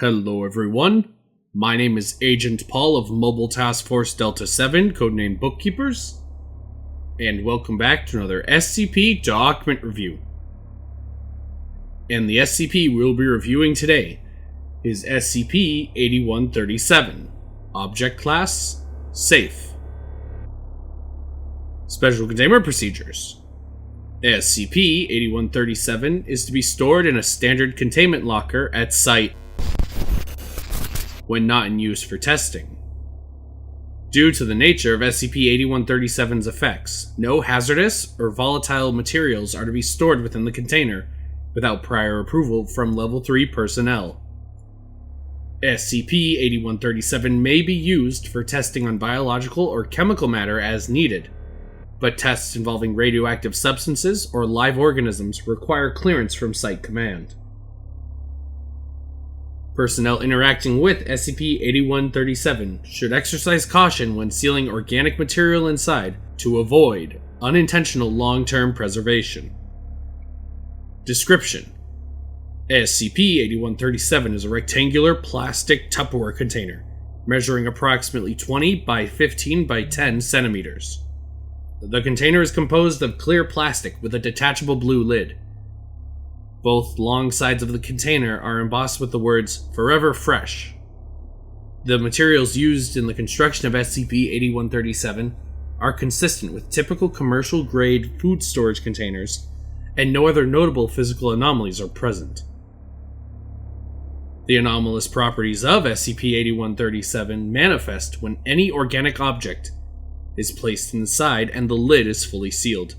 Hello everyone, my name is Agent Paul of Mobile Task Force Delta 7, codenamed Bookkeepers, and welcome back to another SCP document review. And the SCP we'll be reviewing today is SCP-8137, Object Class, Safe. Special Containment Procedures. SCP-8137 is to be stored in a standard containment locker at Site when not in use for testing. Due to the nature of SCP-8137's effects, no hazardous or volatile materials are to be stored within the container without prior approval from Level 3 personnel. SCP-8137 may be used for testing on biological or chemical matter as needed, but tests involving radioactive substances or live organisms require clearance from Site Command. Personnel interacting with SCP-8137 should exercise caution when sealing organic material inside to avoid unintentional long-term preservation. Description: SCP-8137 is a rectangular plastic Tupperware container, measuring approximately 20 by 15 by 10 centimeters. The container is composed of clear plastic with a detachable blue lid. Both long sides of the container are embossed with the words "Forever Fresh." The materials used in the construction of SCP-8137 are consistent with typical commercial-grade food storage containers, and no other notable physical anomalies are present. The anomalous properties of SCP-8137 manifest when any organic object is placed inside and the lid is fully sealed.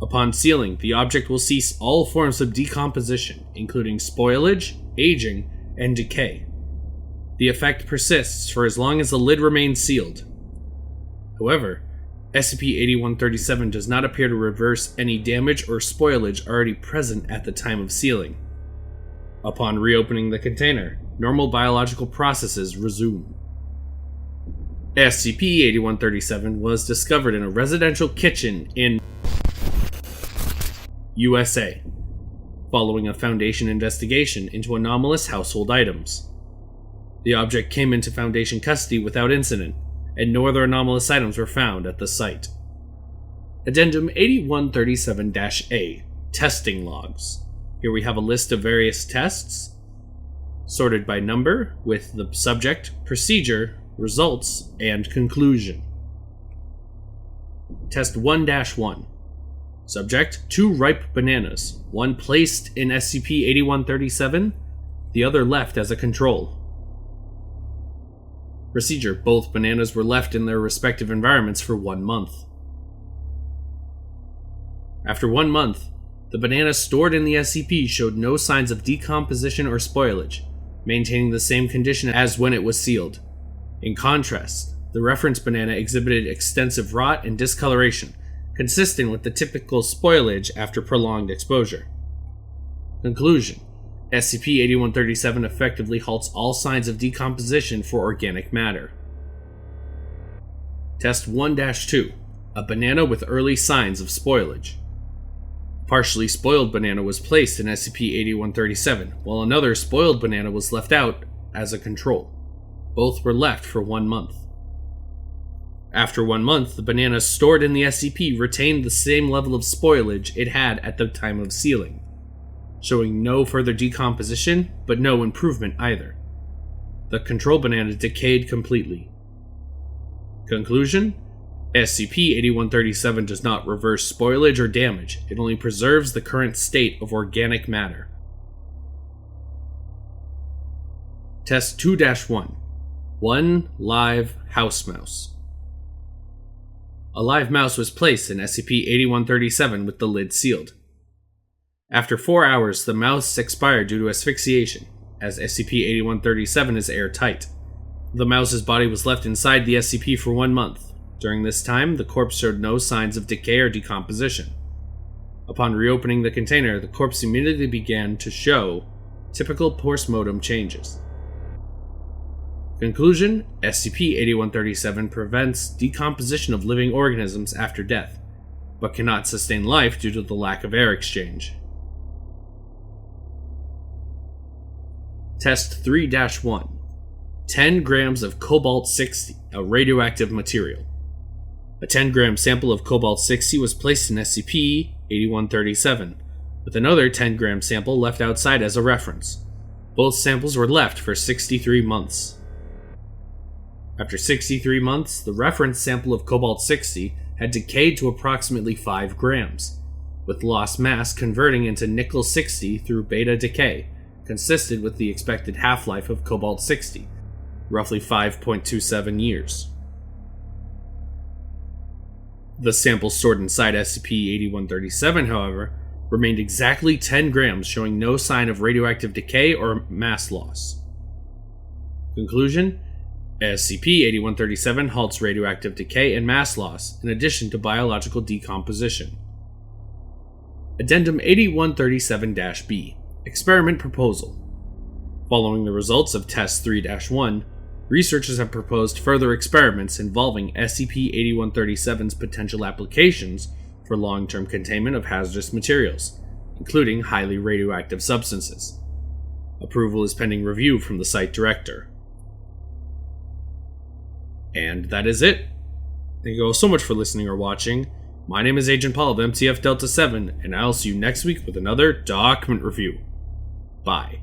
Upon sealing, the object will cease all forms of decomposition, including spoilage, aging, and decay. The effect persists for as long as the lid remains sealed. However, SCP-8137 does not appear to reverse any damage or spoilage already present at the time of sealing. Upon reopening the container, normal biological processes resume. SCP-8137 was discovered in a residential kitchen in USA, following a Foundation investigation into anomalous household items. The object came into Foundation custody without incident, and no other anomalous items were found at the site. Addendum 8137-A, Testing Logs. Here we have a list of various tests, sorted by number, with the subject, procedure, results, and conclusion. Test 1-1. Subject: 2 ripe bananas, one placed in SCP-8137, the other left as a control. Procedure: both bananas were left in their respective environments for 1 month. After 1 month, the bananas stored in the SCP showed no signs of decomposition or spoilage, maintaining the same condition as when it was sealed. In contrast, the reference banana exhibited extensive rot and discoloration, consistent with the typical spoilage after prolonged exposure. Conclusion: SCP-8137 effectively halts all signs of decomposition for organic matter. Test 1-2. A banana with early signs of spoilage. A partially spoiled banana was placed in SCP-8137, while another spoiled banana was left out as a control. Both were left for 1 month. After 1 month, the bananas stored in the SCP retained the same level of spoilage it had at the time of sealing, showing no further decomposition, but no improvement either. The control banana decayed completely. Conclusion: SCP-8137 does not reverse spoilage or damage, it only preserves the current state of organic matter. Test 2-1. 1 live house mouse. A live mouse was placed in SCP-8137 with the lid sealed. After 4 hours, the mouse expired due to asphyxiation, as SCP-8137 is airtight. The mouse's body was left inside the SCP for 1 month. During this time, the corpse showed no signs of decay or decomposition. Upon reopening the container, the corpse immediately began to show typical postmortem changes. Conclusion: SCP-8137 prevents decomposition of living organisms after death, but cannot sustain life due to the lack of air exchange. Test 3-1. 10 grams of cobalt-60, a radioactive material. A 10-gram sample of cobalt-60 was placed in SCP-8137, with another 10-gram sample left outside as a reference. Both samples were left for 63 months. After 63 months, the reference sample of cobalt-60 had decayed to approximately 5 grams, with lost mass converting into nickel-60 through beta decay, consistent with the expected half-life of cobalt-60, roughly 5.27 years. The samples stored inside SCP-8137, however, remained exactly 10 grams, showing no sign of radioactive decay or mass loss. Conclusion: SCP-8137 halts radioactive decay and mass loss, in addition to biological decomposition. Addendum 8137-B. Experiment Proposal. Following the results of Test 3-1, researchers have proposed further experiments involving SCP-8137's potential applications for long-term containment of hazardous materials, including highly radioactive substances. Approval is pending review from the site director. And that is it. Thank you all so much for listening or watching. My name is Agent Paul of MTF Delta 7, and I'll see you next week with another document review. Bye.